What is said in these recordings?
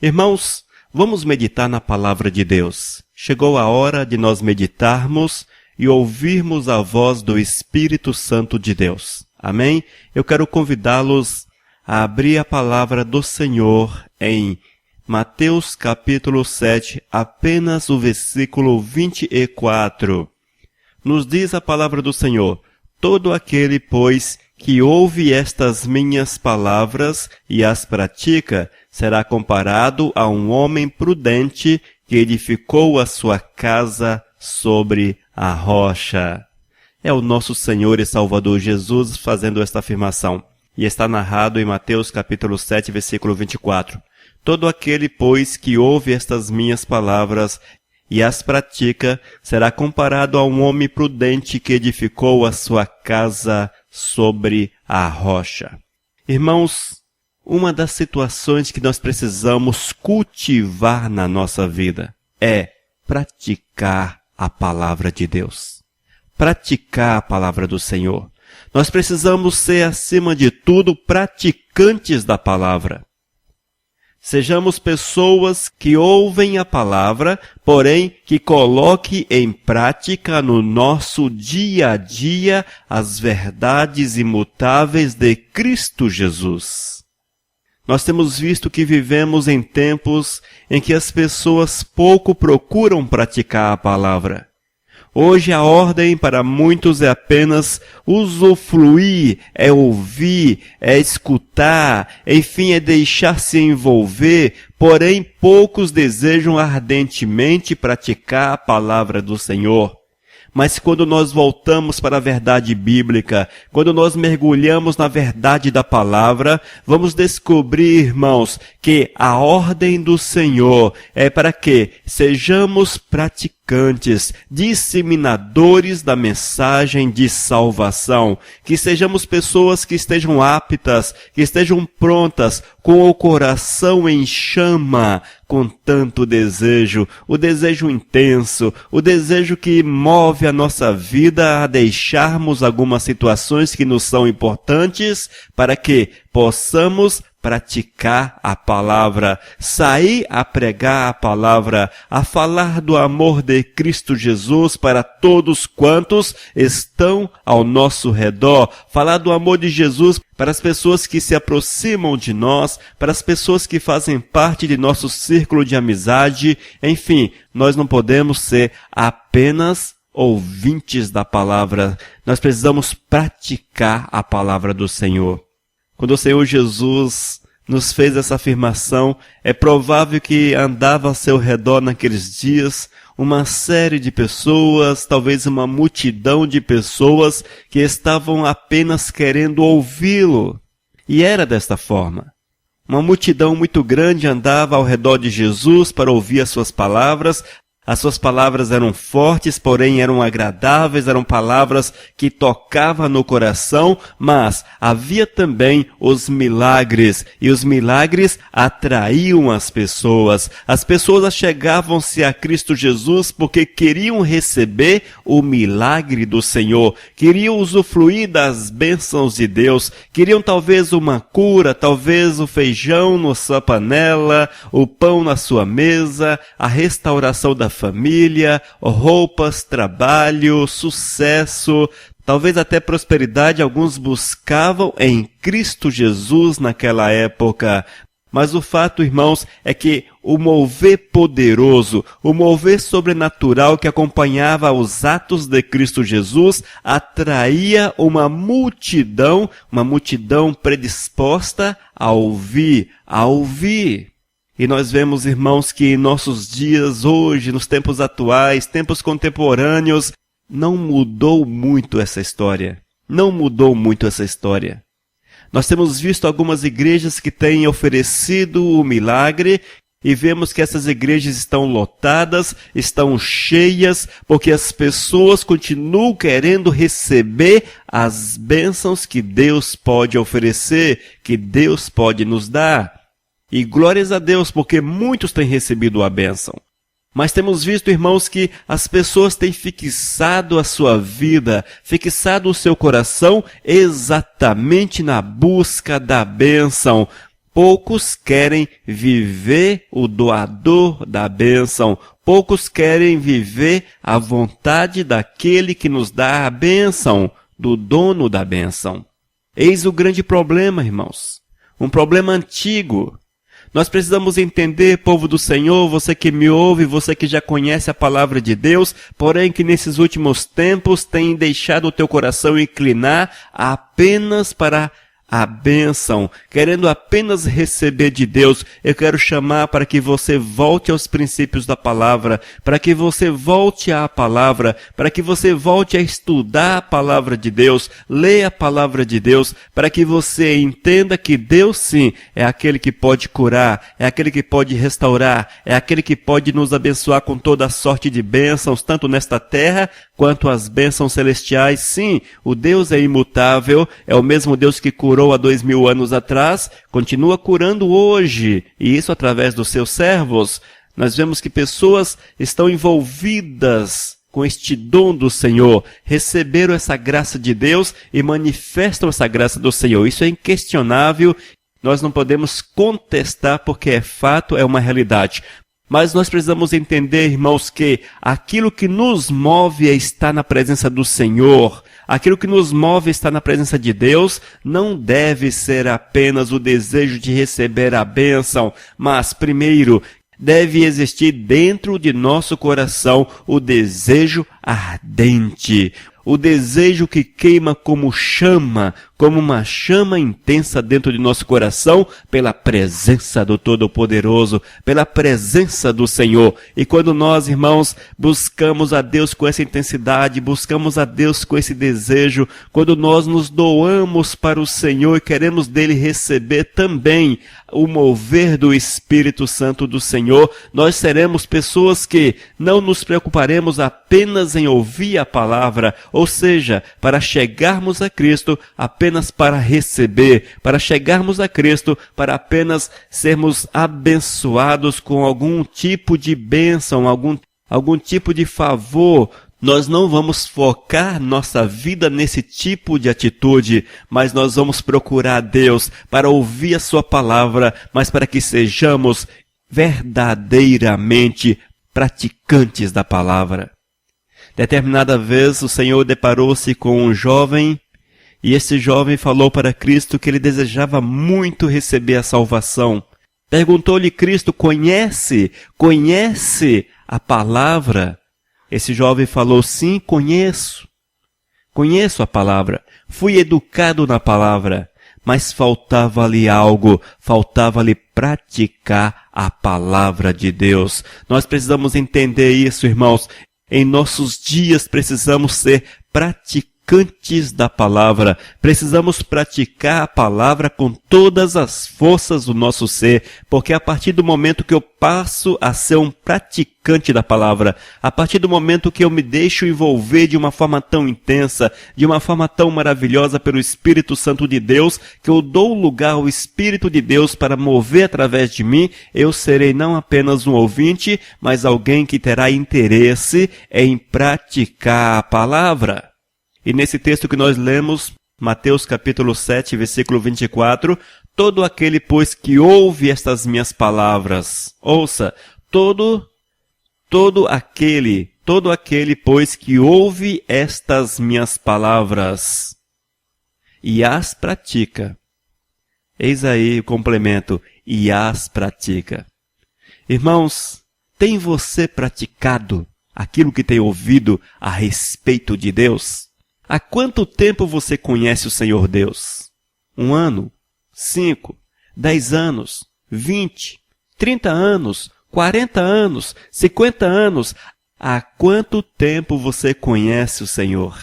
Irmãos, vamos meditar na palavra de Deus. Chegou a hora de nós meditarmos e ouvirmos a voz do Espírito Santo de Deus. Amém? Eu quero convidá-los a abrir a palavra do Senhor em Mateus capítulo 7, apenas o versículo 24. Nos diz a palavra do Senhor: todo aquele, pois, que ouve estas minhas palavras e as pratica, será comparado a um homem prudente que edificou a sua casa sobre a rocha. É o nosso Senhor e Salvador Jesus fazendo esta afirmação. E está narrado em Mateus capítulo 7, versículo 24. Todo aquele, pois, que ouve estas minhas palavras e as pratica, será comparado a um homem prudente que edificou a sua casa sobre a rocha. Irmãos, uma das situações que nós precisamos cultivar na nossa vida é praticar a palavra de Deus. Praticar a palavra do Senhor. Nós precisamos ser, acima de tudo, praticantes da palavra. Sejamos pessoas que ouvem a palavra, porém que coloquem em prática no nosso dia a dia as verdades imutáveis de Cristo Jesus. Nós temos visto que vivemos em tempos em que as pessoas pouco procuram praticar a palavra. Hoje a ordem para muitos é apenas usufruir, é ouvir, é escutar, enfim, é deixar-se envolver, porém poucos desejam ardentemente praticar a palavra do Senhor. Mas quando nós voltamos para a verdade bíblica, quando nós mergulhamos na verdade da palavra, vamos descobrir, irmãos, que a ordem do Senhor é para que sejamos praticantes, disseminadores da mensagem de salvação, que sejamos pessoas que estejam aptas, que estejam prontas, com o coração em chama, com tanto desejo, o desejo intenso, o desejo que move a nossa vida a deixarmos algumas situações que nos são importantes para que possamos praticar a palavra, sair a pregar a palavra, a falar do amor de Cristo Jesus para todos quantos estão ao nosso redor, falar do amor de Jesus para as pessoas que se aproximam de nós, para as pessoas que fazem parte de nosso círculo de amizade. Enfim, nós não podemos ser apenas ouvintes da palavra, nós precisamos praticar a palavra do Senhor. Quando o Senhor Jesus nos fez essa afirmação, é provável que andava ao seu redor naqueles dias uma série de pessoas, talvez uma multidão de pessoas que estavam apenas querendo ouvi-lo. E era desta forma. Uma multidão muito grande andava ao redor de Jesus para ouvir as suas palavras. As suas palavras eram fortes, porém eram agradáveis, eram palavras que tocavam no coração, mas havia também os milagres, e os milagres atraíam as pessoas. As pessoas chegavam-se a Cristo Jesus porque queriam receber o milagre do Senhor, queriam usufruir das bênçãos de Deus, queriam talvez uma cura, talvez o feijão na sua panela, o pão na sua mesa, a restauração da família, roupas, trabalho, sucesso, talvez até prosperidade. Alguns buscavam em Cristo Jesus naquela época. Mas o fato, irmãos, é que o mover poderoso, o mover sobrenatural que acompanhava os atos de Cristo Jesus, atraía uma multidão predisposta a ouvir. E nós vemos, irmãos, que em nossos dias, hoje, nos tempos atuais, tempos contemporâneos, não mudou muito essa história. Não mudou muito essa história. Nós temos visto algumas igrejas que têm oferecido o milagre e vemos que essas igrejas estão lotadas, estão cheias, porque as pessoas continuam querendo receber as bênçãos que Deus pode oferecer, que Deus pode nos dar. E glórias a Deus, porque muitos têm recebido a bênção. Mas temos visto, irmãos, que as pessoas têm fixado a sua vida, fixado o seu coração exatamente na busca da bênção. poucos querem viver o doador da bênção. Poucos querem viver a vontade daquele que nos dá a bênção, do dono da bênção. Eis o grande problema, irmãos. Um problema antigo. Nós precisamos entender, povo do Senhor, você que me ouve, você que já conhece a palavra de Deus, porém que nesses últimos tempos tem deixado o teu coração inclinar apenas para a bênção, querendo apenas receber de Deus. Eu quero chamar para que você volte aos princípios da palavra, para que você volte à palavra, para que você volte a estudar a palavra de Deus, leia a palavra de Deus, para que você entenda que Deus sim é aquele que pode curar, é aquele que pode restaurar, é aquele que pode nos abençoar com toda a sorte de bênçãos, tanto nesta terra quanto as bênçãos celestiais. Sim, o Deus é imutável, é o mesmo Deus que curou há 2000 anos atrás, continua curando hoje, e isso através dos seus servos. Nós vemos que pessoas estão envolvidas com este dom do Senhor, receberam essa graça de Deus e manifestam essa graça do Senhor. Isso é inquestionável, nós não podemos contestar porque é fato, é uma realidade. Mas nós precisamos entender, irmãos, que aquilo que nos move é estar na presença do Senhor. Aquilo que nos move a estar na presença de Deus não deve ser apenas o desejo de receber a bênção, mas, primeiro, deve existir dentro de nosso coração o desejo ardente, o desejo que queima como chama, como uma chama intensa dentro de nosso coração, pela presença do Todo-Poderoso, pela presença do Senhor. E quando nós, irmãos, buscamos a Deus com essa intensidade, buscamos a Deus com esse desejo, quando nós nos doamos para o Senhor e queremos dele receber também o mover do Espírito Santo do Senhor, nós seremos pessoas que não nos preocuparemos apenas em ouvir a palavra, ou seja, para chegarmos a Cristo apenas para receber, para chegarmos a Cristo para apenas sermos abençoados com algum tipo de bênção, algum tipo de favor. Nós não vamos focar nossa vida nesse tipo de atitude, mas nós vamos procurar a Deus para ouvir a sua palavra, mas para que sejamos verdadeiramente praticantes da palavra. Determinada vez o Senhor deparou-se com um jovem, e esse jovem falou para Cristo que ele desejava muito receber a salvação. Perguntou-lhe Cristo: conhece a palavra? Esse jovem falou: sim, conheço a palavra, fui educado na palavra, mas faltava-lhe algo, faltava-lhe praticar a palavra de Deus. Nós precisamos entender isso, irmãos. Em nossos dias precisamos ser praticantes da palavra, precisamos praticar a palavra com todas as forças do nosso ser, porque a partir do momento que eu passo a ser um praticante da palavra, a partir do momento que eu me deixo envolver de uma forma tão intensa, de uma forma tão maravilhosa pelo Espírito Santo de Deus, que eu dou lugar ao Espírito de Deus para mover através de mim, eu serei não apenas um ouvinte, mas alguém que terá interesse em praticar a palavra. E nesse texto que nós lemos, Mateus capítulo 7, versículo 24, todo aquele, pois, que ouve estas minhas palavras, ouça, todo aquele, pois, que ouve estas minhas palavras e as pratica. Eis aí o complemento, e as pratica. Irmãos, tem você praticado aquilo que tem ouvido a respeito de Deus? Há quanto tempo você conhece o Senhor Deus? 1 ano? 5? 10 anos? 20? 30 anos? 40 anos? 50 anos? Há quanto tempo você conhece o Senhor?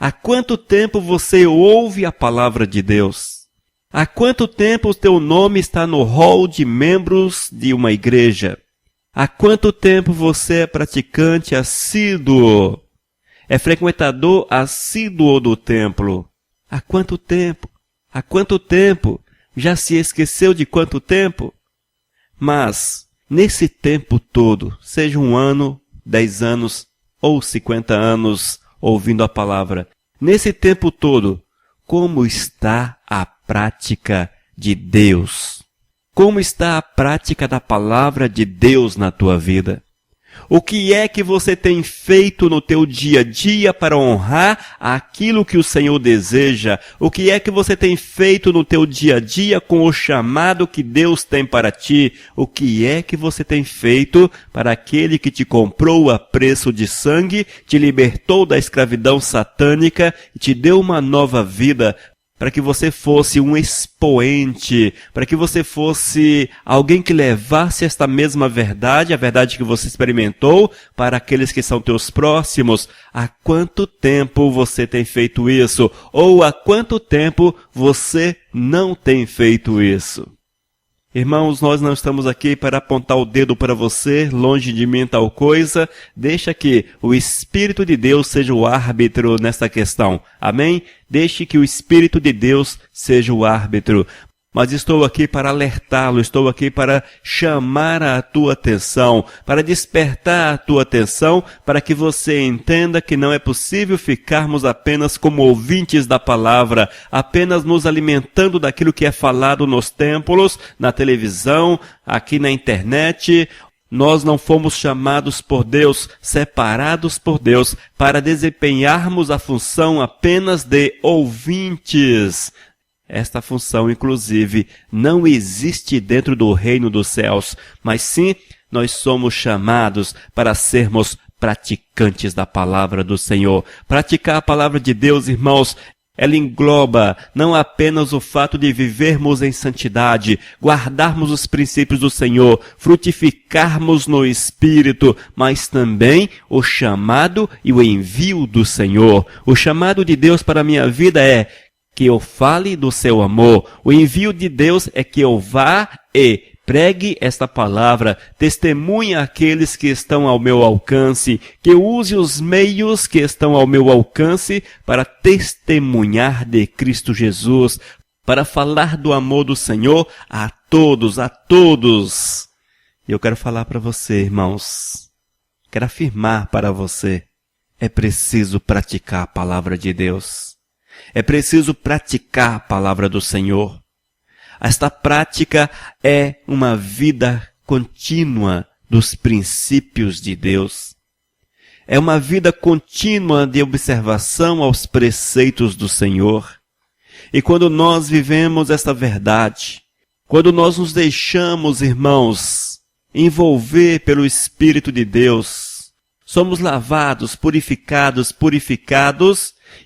Há quanto tempo você ouve a palavra de Deus? Há quanto tempo o teu nome está no hall de membros de uma igreja? Há quanto tempo você é praticante assíduo? É frequentador assíduo do templo? Há quanto tempo? Há quanto tempo? Já se esqueceu de quanto tempo? Mas, nesse tempo todo, seja 1 ano, 10 anos ou 50 anos ouvindo a palavra, nesse tempo todo, como está a prática de Deus? Como está a prática da palavra de Deus na tua vida? O que é que você tem feito no teu dia a dia para honrar aquilo que o Senhor deseja? O que é que você tem feito no teu dia a dia com o chamado que Deus tem para ti? O que é que você tem feito para aquele que te comprou a preço de sangue, te libertou da escravidão satânica e te deu uma nova vida? Para que você fosse um expoente, para que você fosse alguém que levasse esta mesma verdade, a verdade que você experimentou, para aqueles que são teus próximos. Há quanto tempo você tem feito isso? Ou há quanto tempo você não tem feito isso? Irmãos, nós não estamos aqui para apontar o dedo para você, longe de mim tal coisa. Deixa que o Espírito de Deus seja o árbitro nessa questão. Amém? Deixe que o Espírito de Deus seja o árbitro. Mas estou aqui para alertá-lo, estou aqui para chamar a tua atenção, para despertar a tua atenção, para que você entenda que não é possível ficarmos apenas como ouvintes da palavra, apenas nos alimentando daquilo que é falado nos templos, na televisão, aqui na internet. Nós não fomos chamados por Deus, separados por Deus, para desempenharmos a função apenas de ouvintes. Esta função, inclusive, não existe dentro do reino dos céus, mas sim, nós somos chamados para sermos praticantes da palavra do Senhor. Praticar a palavra de Deus, irmãos, ela engloba não apenas o fato de vivermos em santidade, guardarmos os princípios do Senhor, frutificarmos no Espírito, mas também o chamado e o envio do Senhor. O chamado de Deus para a minha vida é que eu fale do seu amor. O envio de Deus é que eu vá e pregue esta palavra, testemunhe aqueles que estão ao meu alcance, que eu use os meios que estão ao meu alcance para testemunhar de Cristo Jesus, para falar do amor do Senhor a todos, a todos. E eu quero falar para você, irmãos, quero afirmar para você, é preciso praticar a palavra de Deus. É preciso praticar a palavra do Senhor. Esta prática é uma vida contínua dos princípios de Deus. É uma vida contínua de observação aos preceitos do Senhor. E quando nós vivemos esta verdade, quando nós nos deixamos, irmãos, envolver pelo Espírito de Deus, somos lavados, purificados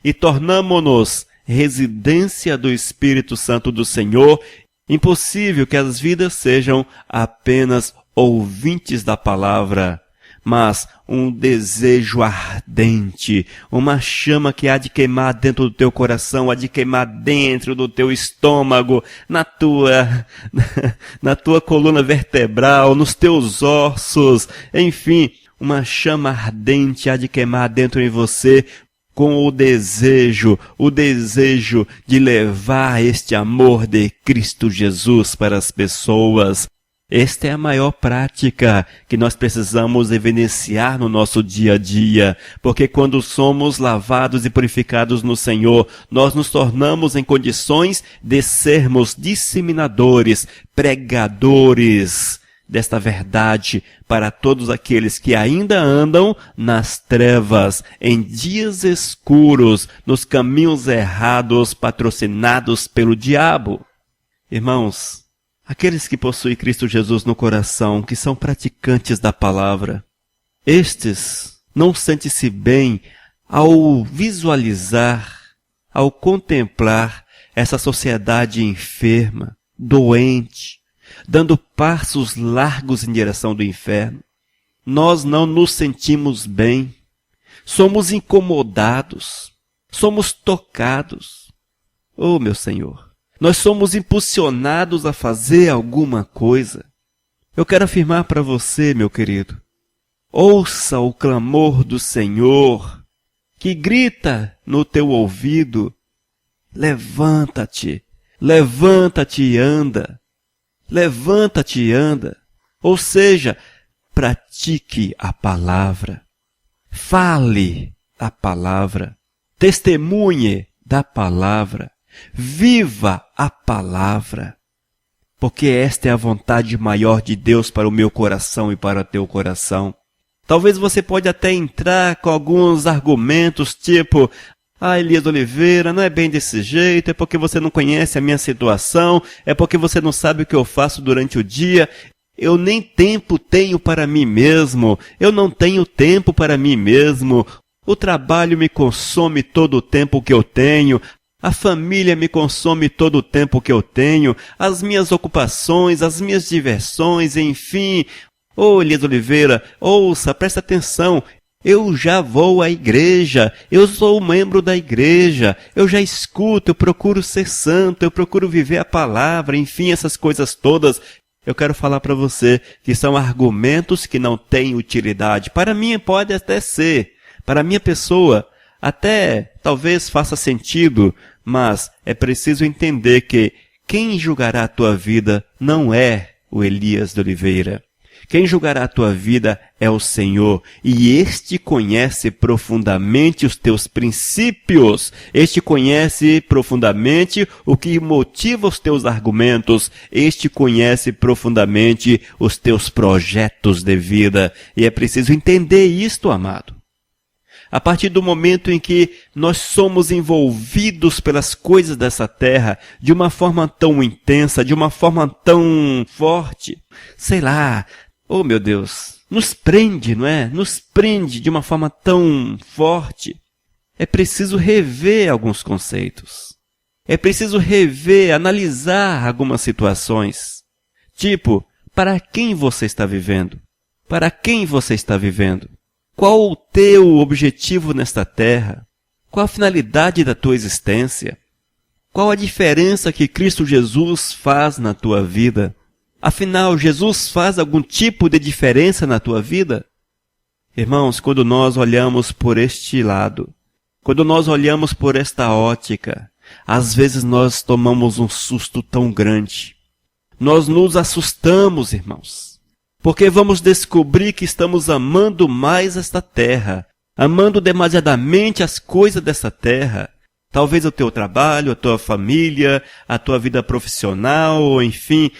e tornamo-nos residência do Espírito Santo do Senhor. Impossível que as vidas sejam apenas ouvintes da palavra, mas um desejo ardente, uma chama que há de queimar dentro do teu coração, há de queimar dentro do teu estômago, na tua coluna vertebral, nos teus ossos, enfim, uma chama ardente há de queimar dentro de você, com o desejo de levar este amor de Cristo Jesus para as pessoas. Esta é a maior prática que nós precisamos evidenciar no nosso dia a dia, porque quando somos lavados e purificados no Senhor, nós nos tornamos em condições de sermos disseminadores, pregadores desta verdade para todos aqueles que ainda andam nas trevas, em dias escuros, nos caminhos errados, patrocinados pelo diabo. Irmãos, aqueles que possuem Cristo Jesus no coração, que são praticantes da palavra, estes não sentem-se bem ao visualizar, ao contemplar essa sociedade enferma, doente, dando passos largos em direção do inferno. Nós não nos sentimos bem, somos incomodados, somos tocados. Oh, meu Senhor, nós somos impulsionados a fazer alguma coisa. Eu quero afirmar para você, meu querido, ouça o clamor do Senhor, que grita no teu ouvido, levanta-te, levanta-te e anda. Levanta-te e anda, ou seja, pratique a palavra, fale a palavra, testemunhe da palavra, viva a palavra. porque esta é a vontade maior de Deus para o meu coração e para o teu coração. Talvez você pode até entrar com alguns argumentos tipo: Elias Oliveira, não é bem desse jeito, é porque você não conhece a minha situação, é porque você não sabe o que eu faço durante o dia. Eu nem tempo tenho para mim mesmo, eu não tenho tempo para mim mesmo. O trabalho me consome todo o tempo que eu tenho, a família me consome todo o tempo que eu tenho, as minhas ocupações, as minhas diversões, enfim. Elias Oliveira, ouça, presta atenção. Eu já vou à igreja, eu sou membro da igreja, eu já escuto, eu procuro ser santo, eu procuro viver a palavra, enfim, essas coisas todas. Eu quero falar para você que são argumentos que não têm utilidade. Para mim pode até ser, para a minha pessoa até talvez faça sentido, mas é preciso entender que quem julgará a tua vida não é o Elias de Oliveira. Quem julgará a tua vida é o Senhor, e este conhece profundamente os teus princípios, este conhece profundamente o que motiva os teus argumentos, este conhece profundamente os teus projetos de vida, e é preciso entender isto, amado. A partir do momento em que nós somos envolvidos pelas coisas dessa terra de uma forma tão intensa, de uma forma tão forte, sei lá, oh meu Deus, nos prende, não é? Nos prende de uma forma tão forte. É preciso rever alguns conceitos. É preciso rever, analisar algumas situações. Tipo, para quem você está vivendo? Para quem você está vivendo? Qual o teu objetivo nesta terra? Qual a finalidade da tua existência? Qual a diferença que Cristo Jesus faz na tua vida? Afinal, Jesus faz algum tipo de diferença na tua vida? Irmãos, quando nós olhamos por este lado, quando nós olhamos por esta ótica, às vezes nós tomamos um susto tão grande. Nós nos assustamos, irmãos, porque vamos descobrir que estamos amando mais esta terra, amando demasiadamente as coisas dessa terra. Talvez o teu trabalho, a tua família, a tua vida profissional, enfim,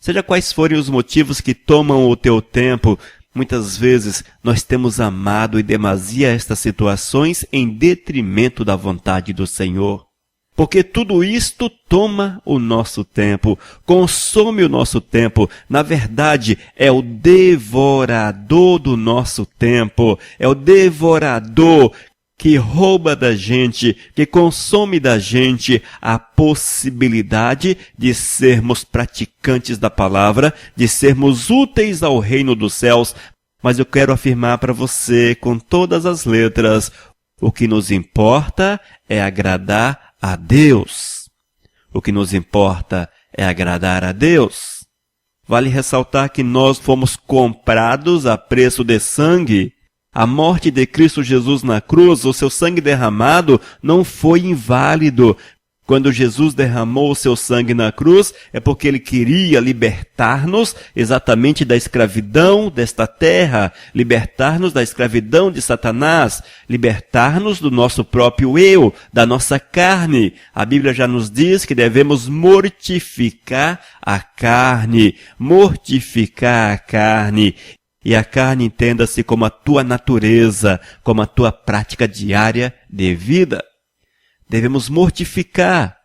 seja quais forem os motivos que tomam o teu tempo, muitas vezes nós temos amado em demasia estas situações em detrimento da vontade do Senhor. Porque tudo isto toma o nosso tempo, consome o nosso tempo. Na verdade, é o devorador do nosso tempo, é o devorador que rouba da gente, que consome da gente a possibilidade de sermos praticantes da palavra, de sermos úteis ao reino dos céus. Mas eu quero afirmar para você, com todas as letras, o que nos importa é agradar a Deus. O que nos importa é agradar a Deus. Vale ressaltar que nós fomos comprados a preço de sangue. A morte de Cristo Jesus na cruz, o seu sangue derramado, não foi inválido. Quando Jesus derramou o seu sangue na cruz, é porque ele queria libertar-nos exatamente da escravidão desta terra, libertar-nos da escravidão de Satanás, libertar-nos do nosso próprio eu, da nossa carne. A Bíblia já nos diz que devemos mortificar a carne, mortificar a carne. E a carne entenda-se como a tua natureza, como a tua prática diária de vida. Devemos mortificar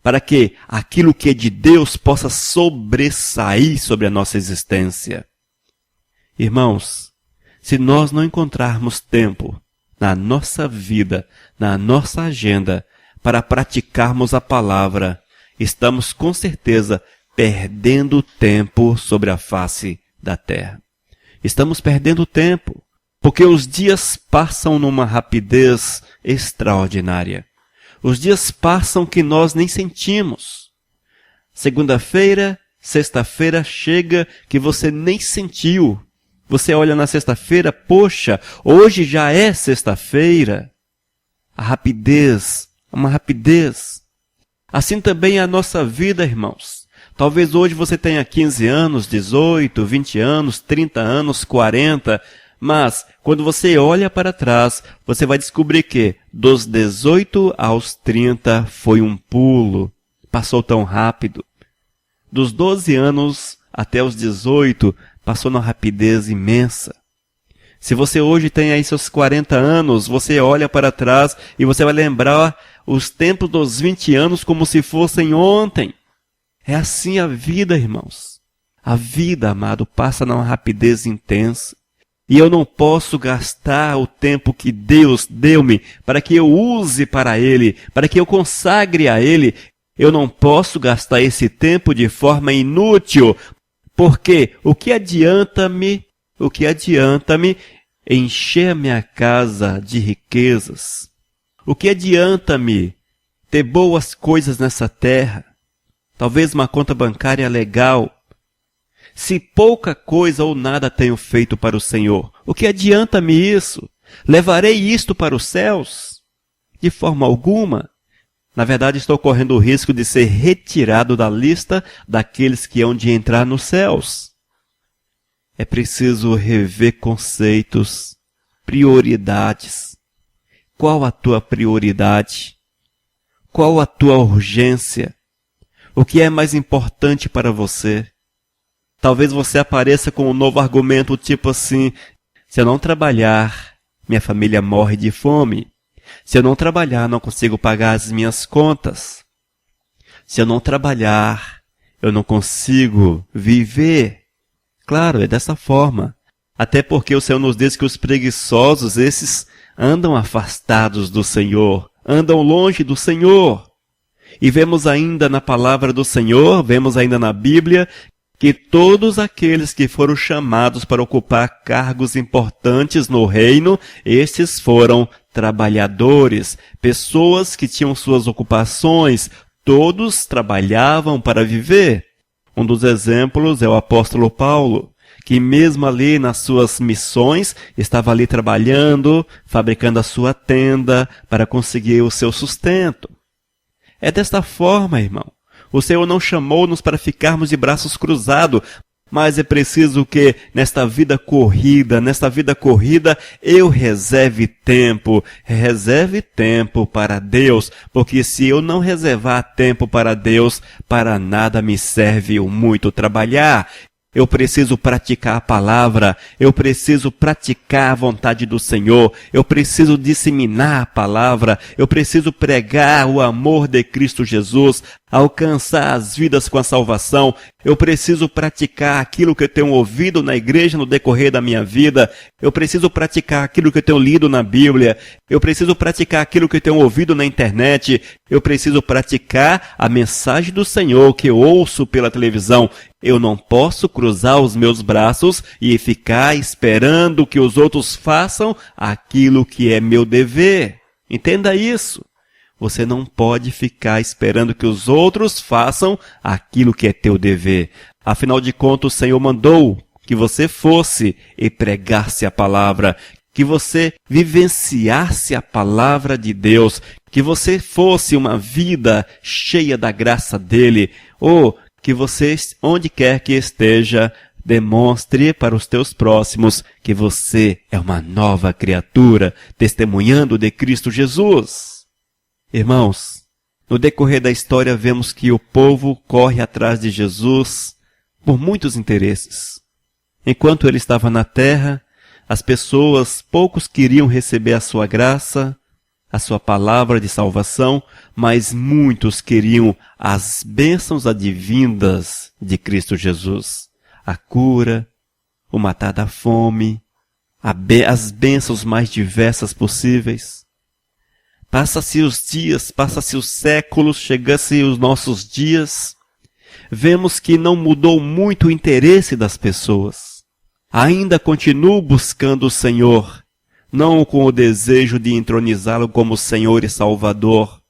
para que aquilo que é de Deus possa sobressair sobre a nossa existência. Irmãos, se nós não encontrarmos tempo na nossa vida, na nossa agenda, para praticarmos a palavra, estamos com certeza perdendo tempo sobre a face da terra. Estamos perdendo tempo, porque os dias passam numa rapidez extraordinária. Os dias passam que nós nem sentimos. Segunda-feira, sexta-feira chega que você nem sentiu. Você olha na sexta-feira, poxa, hoje já é sexta-feira. A rapidez, uma rapidez. Assim também é a nossa vida, irmãos. Talvez hoje você tenha 15 anos, 18, 20 anos, 30 anos, 40, mas quando você olha para trás, você vai descobrir que dos 18 aos 30 foi um pulo, passou tão rápido. Dos 12 anos até os 18, passou numa rapidez imensa. Se você hoje tem aí seus 40 anos, você olha para trás e você vai lembrar os tempos dos 20 anos como se fossem ontem. É assim a vida, irmãos. A vida, amado, passa numa rapidez intensa. E eu não posso gastar o tempo que Deus deu-me para que eu use para Ele, para que eu consagre a Ele. Eu não posso gastar esse tempo de forma inútil, porque o que adianta-me encher a minha casa de riquezas? O que adianta-me ter boas coisas nessa terra? Talvez uma conta bancária legal. Se pouca coisa ou nada tenho feito para o Senhor, o que adianta-me isso? Levarei isto para os céus? De forma alguma. Na verdade, estou correndo o risco de ser retirado da lista daqueles que hão de entrar nos céus. É preciso rever conceitos, prioridades. Qual a tua prioridade? Qual a tua urgência? O que é mais importante para você? Talvez você apareça com um novo argumento tipo assim: se eu não trabalhar, minha família morre de fome. Se eu não trabalhar, não consigo pagar as minhas contas. Se eu não trabalhar, eu não consigo viver. Claro, é dessa forma. Até porque o Senhor nos diz que os preguiçosos, esses andam afastados do Senhor, andam longe do Senhor. E vemos ainda na palavra do Senhor, vemos ainda na Bíblia, que todos aqueles que foram chamados para ocupar cargos importantes no reino, estes foram trabalhadores, pessoas que tinham suas ocupações, todos trabalhavam para viver. Um dos exemplos é o apóstolo Paulo, que mesmo ali nas suas missões, estava ali trabalhando, fabricando a sua tenda para conseguir o seu sustento. É desta forma, irmão. O Senhor não chamou-nos para ficarmos de braços cruzados, mas é preciso que nesta vida corrida, eu reserve tempo para Deus, porque se eu não reservar tempo para Deus, para nada me serve o muito trabalhar. Eu preciso praticar a palavra, eu preciso praticar a vontade do Senhor, eu preciso disseminar a palavra, eu preciso pregar o amor de Cristo Jesus, alcançar as vidas com a salvação, eu preciso praticar aquilo que eu tenho ouvido na igreja no decorrer da minha vida, eu preciso praticar aquilo que eu tenho lido na Bíblia, eu preciso praticar aquilo que eu tenho ouvido na internet, eu preciso praticar a mensagem do Senhor que eu ouço pela televisão. Eu não posso cruzar os meus braços e ficar esperando que os outros façam aquilo que é meu dever. Entenda isso. Você não pode ficar esperando que os outros façam aquilo que é teu dever. Afinal de contas, o Senhor mandou que você fosse e pregasse a palavra, que você vivenciasse a palavra de Deus, que você fosse uma vida cheia da graça dele, ou que você, onde quer que esteja, demonstre para os teus próximos que você é uma nova criatura, testemunhando de Cristo Jesus. Irmãos, no decorrer da história vemos que o povo corre atrás de Jesus por muitos interesses. Enquanto ele estava na terra, as pessoas, poucos queriam receber a sua graça, a sua palavra de salvação, mas muitos queriam as bênçãos advindas de Cristo Jesus. A cura, o matar da fome, as bênçãos mais diversas possíveis. Passa-se os dias, passa-se os séculos, chega-se os nossos dias. Vemos que não mudou muito o interesse das pessoas. Ainda continuam buscando o Senhor, não com o desejo de entronizá-lo como Senhor e Salvador,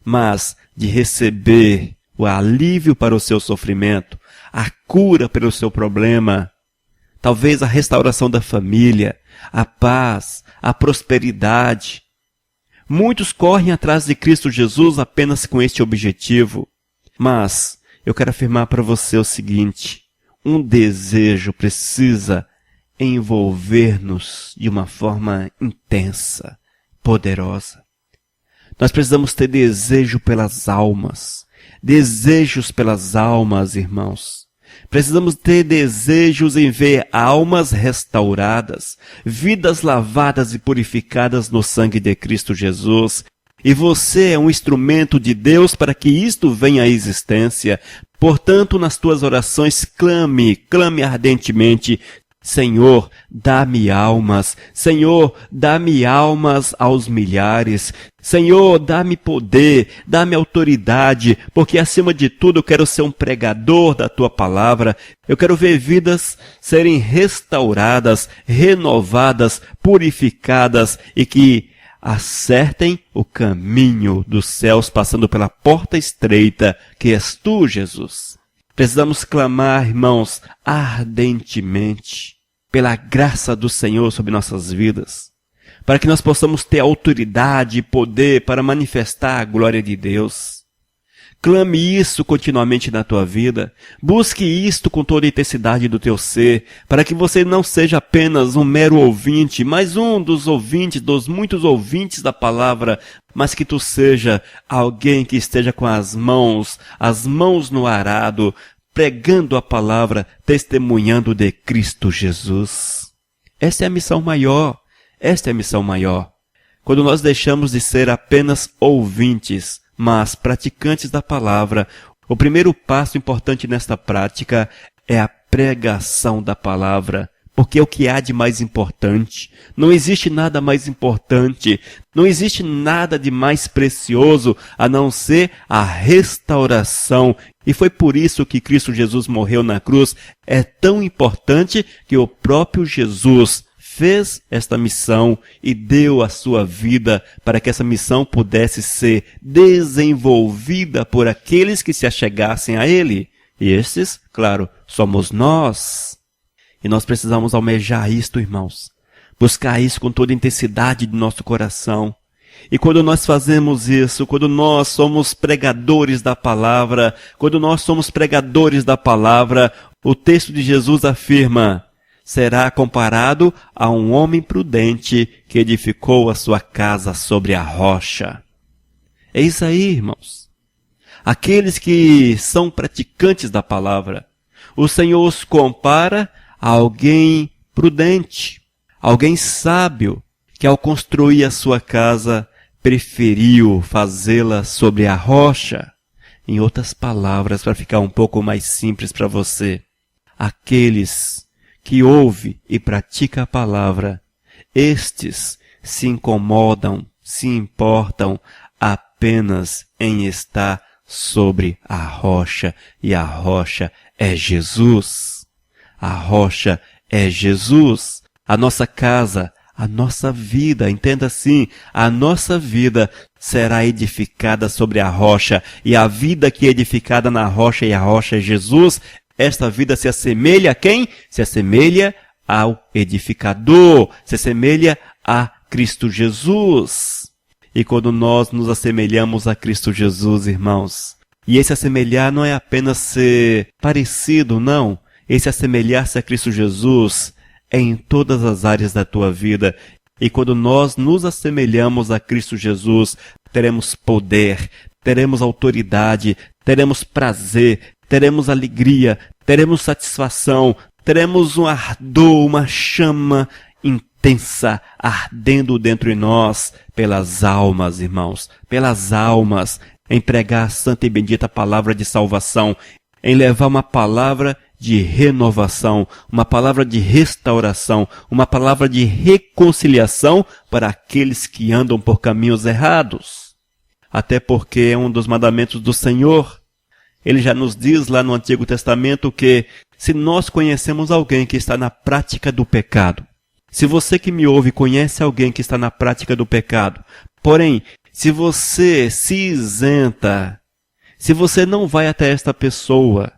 mas de receber o alívio para o seu sofrimento, a cura pelo seu problema, talvez a restauração da família, a paz, a prosperidade. Muitos correm atrás de Cristo Jesus apenas com este objetivo, mas eu quero afirmar para você o seguinte: um desejo precisa envolver-nos de uma forma intensa, poderosa. Nós precisamos ter desejo pelas almas. Desejos pelas almas, irmãos. Precisamos ter desejos em ver almas restauradas, vidas lavadas e purificadas no sangue de Cristo Jesus. E você é um instrumento de Deus para que isto venha à existência. Portanto, nas tuas orações, clame ardentemente: Senhor, dá-me almas. Senhor, dá-me almas aos milhares. Senhor, dá-me poder, dá-me autoridade, porque acima de tudo eu quero ser um pregador da Tua palavra. Eu quero ver vidas serem restauradas, renovadas, purificadas e que acertem o caminho dos céus, passando pela porta estreita que és Tu, Jesus. Precisamos clamar, irmãos, ardentemente pela graça do Senhor sobre nossas vidas, para que nós possamos ter autoridade e poder para manifestar a glória de Deus. Clame isso continuamente na tua vida. Busque isto com toda a intensidade do teu ser, para que você não seja apenas um mero ouvinte, mas um dos ouvintes, dos muitos ouvintes da palavra, mas que tu seja alguém que esteja com as mãos no arado, pregando a palavra, testemunhando de Cristo Jesus. Esta é a missão maior. Esta é a missão maior. Quando nós deixamos de ser apenas ouvintes, mas praticantes da palavra, o primeiro passo importante nesta prática é a pregação da palavra, porque é o que há de mais importante. Não existe nada mais importante, não existe nada de mais precioso a não ser a restauração. E foi por isso que Cristo Jesus morreu na cruz. É tão importante que o próprio Jesus fez esta missão e deu a sua vida para que essa missão pudesse ser desenvolvida por aqueles que se achegassem a Ele. E estes, claro, somos nós. E nós precisamos almejar isto, irmãos. Buscar isso com toda a intensidade de nosso coração. E quando nós fazemos isso, quando nós somos pregadores da palavra, o texto de Jesus afirma: será comparado a um homem prudente que edificou a sua casa sobre a rocha. É isso aí, irmãos. Aqueles que são praticantes da palavra, o Senhor os compara a alguém prudente, alguém sábio, que ao construir a sua casa, preferiu fazê-la sobre a rocha. Em outras palavras, para ficar um pouco mais simples para você, aqueles que ouve e pratica a palavra, estes se incomodam, se importam apenas em estar sobre a rocha, e a rocha é Jesus. A rocha é Jesus. A nossa casa, a nossa vida, entenda assim, a nossa vida será edificada sobre a rocha, e a vida que é edificada na rocha, e a rocha é Jesus. Esta vida se assemelha a quem? Se assemelha ao edificador, se assemelha a Cristo Jesus. E quando nós nos assemelhamos a Cristo Jesus, irmãos, e esse assemelhar não é apenas ser parecido, não. Esse assemelhar-se a Cristo Jesus é em todas as áreas da tua vida. E quando nós nos assemelhamos a Cristo Jesus, teremos poder, teremos autoridade, teremos prazer, teremos alegria, teremos satisfação, teremos um ardor, uma chama intensa ardendo dentro de nós pelas almas, irmãos, pelas almas, em pregar a santa e bendita palavra de salvação, em levar uma palavra de renovação, uma palavra de restauração, uma palavra de reconciliação para aqueles que andam por caminhos errados. Até porque é um dos mandamentos do Senhor. Ele já nos diz lá no Antigo Testamento que se nós conhecemos alguém que está na prática do pecado, se você que me ouve conhece alguém que está na prática do pecado, porém, se você se isenta, se você não vai até esta pessoa,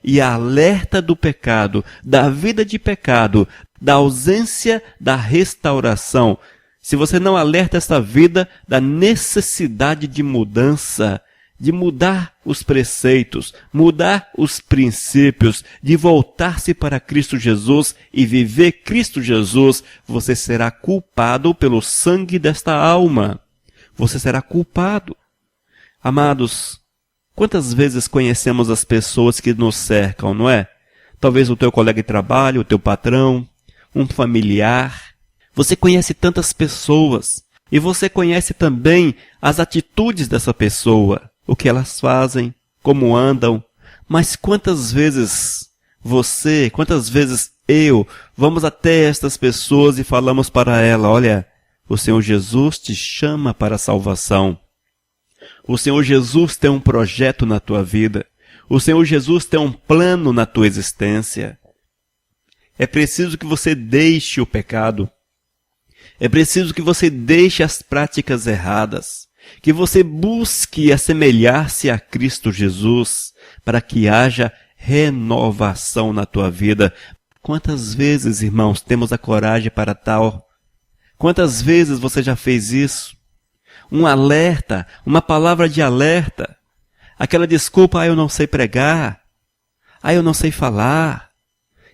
e alerta do pecado, da vida de pecado, da ausência da restauração, se você não alerta esta vida da necessidade de mudança, de mudar os preceitos, mudar os princípios, de voltar-se para Cristo Jesus e viver Cristo Jesus, você será culpado pelo sangue desta alma. Você será culpado. Amados, quantas vezes conhecemos as pessoas que nos cercam, não é? Talvez o teu colega de trabalho, o teu patrão, um familiar. Você conhece tantas pessoas e você conhece também as atitudes dessa pessoa, o que elas fazem, como andam. Mas quantas vezes você, quantas vezes eu, vamos até estas pessoas e falamos para ela, olha, o Senhor Jesus te chama para a salvação. O Senhor Jesus tem um projeto na tua vida. O Senhor Jesus tem um plano na tua existência. É preciso que você deixe o pecado. É preciso que você deixe as práticas erradas. Que você busque assemelhar-se a Cristo Jesus para que haja renovação na tua vida. Quantas vezes, irmãos, temos a coragem para tal? Quantas vezes você já fez isso? Um alerta, uma palavra de alerta. Aquela desculpa, eu não sei pregar. Eu não sei falar.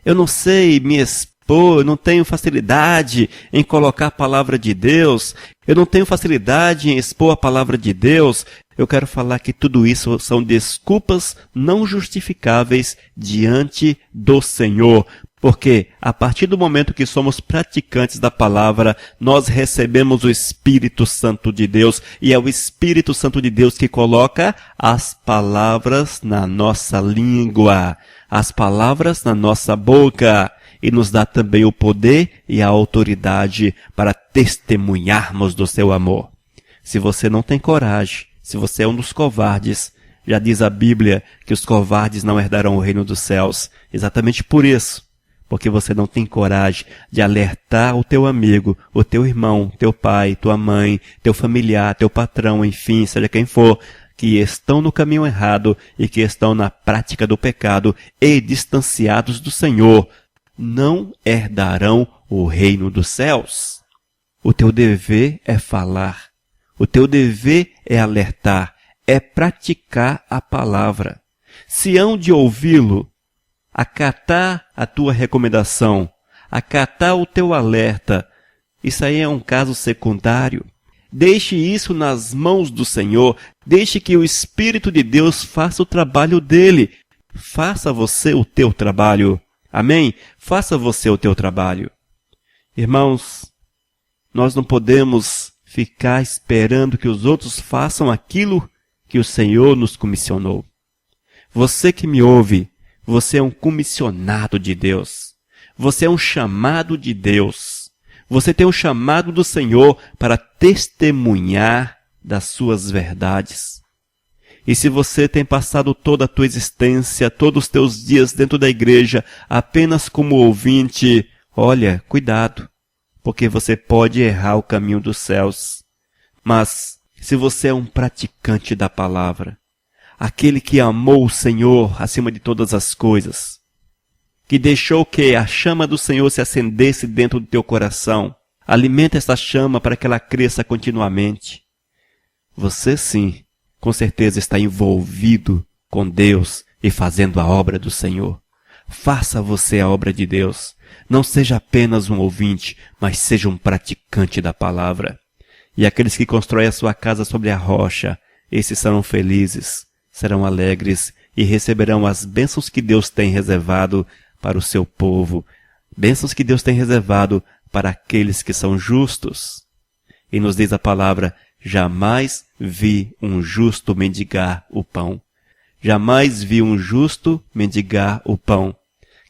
Eu não sei me expor, eu não tenho facilidade em colocar a palavra de Deus. Eu não tenho facilidade em expor a palavra de Deus. Eu quero falar que tudo isso são desculpas não justificáveis diante do Senhor. Porque a partir do momento que somos praticantes da palavra, nós recebemos o Espírito Santo de Deus. E é o Espírito Santo de Deus que coloca as palavras na nossa língua, as palavras na nossa boca. E nos dá também o poder e a autoridade para testemunharmos do seu amor. Se você não tem coragem, se você é um dos covardes, já diz a Bíblia que os covardes não herdarão o reino dos céus. Exatamente por isso. Porque você não tem coragem de alertar o teu amigo, o teu irmão, teu pai, tua mãe, teu familiar, teu patrão, enfim, seja quem for, que estão no caminho errado e que estão na prática do pecado e distanciados do Senhor, não herdarão o reino dos céus. O teu dever é falar, o teu dever é alertar, é praticar a palavra. Se hão de ouvi-lo, acatar a tua recomendação, acatar o teu alerta, isso aí é um caso secundário. Deixe isso nas mãos do Senhor, deixe que o Espírito de Deus faça o trabalho dele. Faça você o teu trabalho. Amém? Faça você o teu trabalho. Irmãos, nós não podemos ficar esperando que os outros façam aquilo que o Senhor nos comissionou. Você que me ouve, você é um comissionado de Deus. Você é um chamado de Deus. Você tem um chamado do Senhor para testemunhar das suas verdades. E se você tem passado toda a tua existência, todos os teus dias dentro da igreja, apenas como ouvinte, olha, cuidado, porque você pode errar o caminho dos céus. Mas, se você é um praticante da palavra, aquele que amou o Senhor acima de todas as coisas, que deixou que a chama do Senhor se acendesse dentro do teu coração, alimenta essa chama para que ela cresça continuamente. Você sim, com certeza está envolvido com Deus e fazendo a obra do Senhor. Faça você a obra de Deus. Não seja apenas um ouvinte, mas seja um praticante da palavra. E aqueles que constroem a sua casa sobre a rocha, esses serão felizes, serão alegres e receberão as bênçãos que Deus tem reservado para o seu povo, bênçãos que Deus tem reservado para aqueles que são justos. E nos diz a palavra, jamais vi um justo mendigar o pão. Jamais vi um justo mendigar o pão.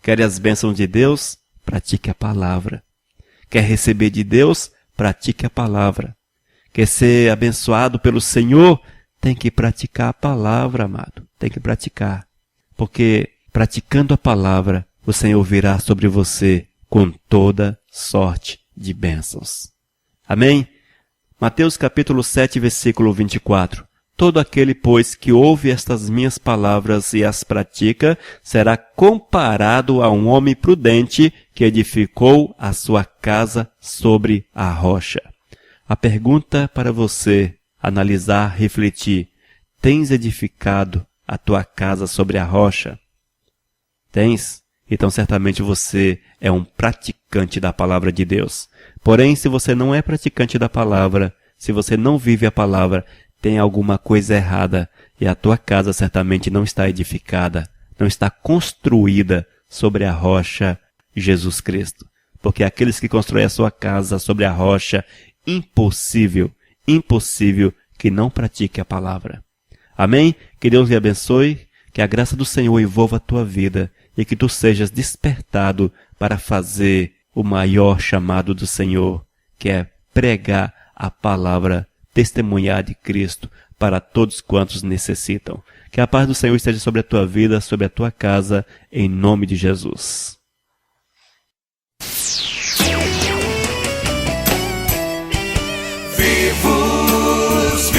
Quer as bênçãos de Deus? Pratique a palavra. Quer receber de Deus? Pratique a palavra. Quer ser abençoado pelo Senhor? Tem que praticar a palavra, amado. Tem que praticar. Porque praticando a palavra, o Senhor virá sobre você com toda sorte de bênçãos. Amém? Mateus capítulo 7, versículo 24. Todo aquele, pois, que ouve estas minhas palavras e as pratica, será comparado a um homem prudente que edificou a sua casa sobre a rocha. A pergunta para você analisar, refletir: tens edificado a tua casa sobre a rocha? Tens? Então certamente você é um praticante da palavra de Deus. Porém, se você não é praticante da palavra, se você não vive a palavra, tem alguma coisa errada e a tua casa certamente não está edificada, não está construída sobre a rocha Jesus Cristo. Porque aqueles que constroem a sua casa sobre a rocha, impossível que não pratique a palavra. Amém? Que Deus lhe abençoe, que a graça do Senhor envolva a tua vida e que tu sejas despertado para fazer o maior chamado do Senhor, que é pregar a palavra, testemunhar de Cristo para todos quantos necessitam. Que a paz do Senhor esteja sobre a tua vida, sobre a tua casa, em nome de Jesus. Vivos,